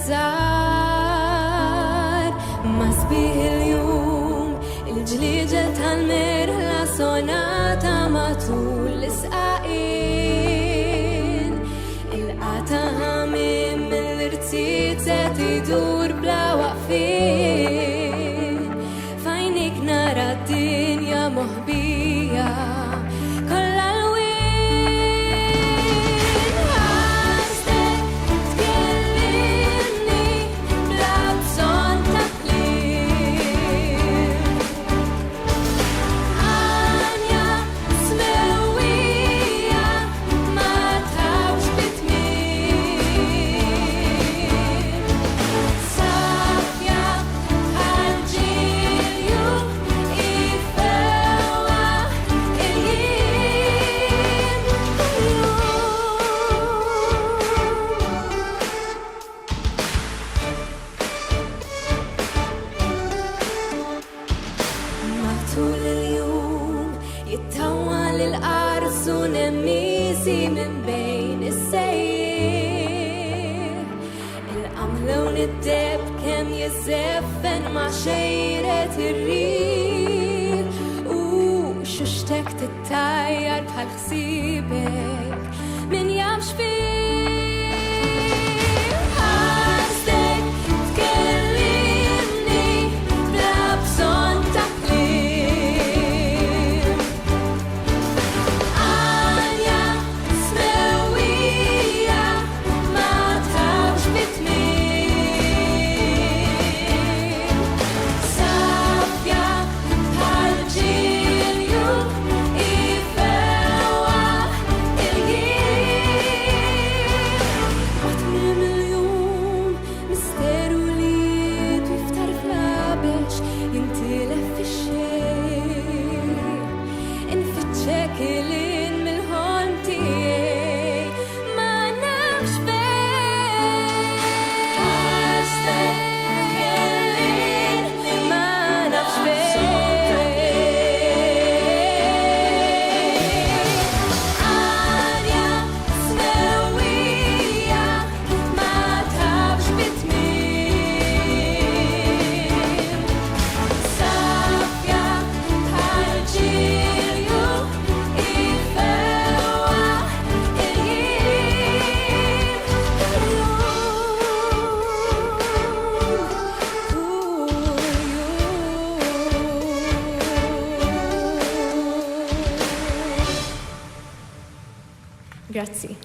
żar ma sbieħ il-jum il-ġliġa tal-merħla sonata matul l-isqaqin il-qata ħamim mill-irtiet se tidur bla waqfin fajnik nara d-dinja moħbija kollha l-wien ħarstek tkellimni bla bżonn ta' kliem Anja smewwija ma tawx bitmiem Safja bħal ġilju ifewwa il-jiem Matul il-jum jittawwal il-qars u nemmisi minn bejn is-sejjer il-qamla u nid-deb kemm jizzeffen ma' xejret ir-riħ u xuxtek tittajjar bħal ħsiebek min jafx fih ħarstek tkellimni bla bżonn ta' kliem Anja smewwija ma tawx bitmiem Safja bħal ġilju ifewwa il-jiem Għatmim il-jum misteru li twiftar flabex jintilef fix-xejn Infittxek il-in mill-ħolm tiegħi ma nafx fejn Ħarstek tkellimni ma nafx fejn Anja smewwija ma tawx bitmiem Safja bħal ġilju ifewwa il-jiem Grazzi.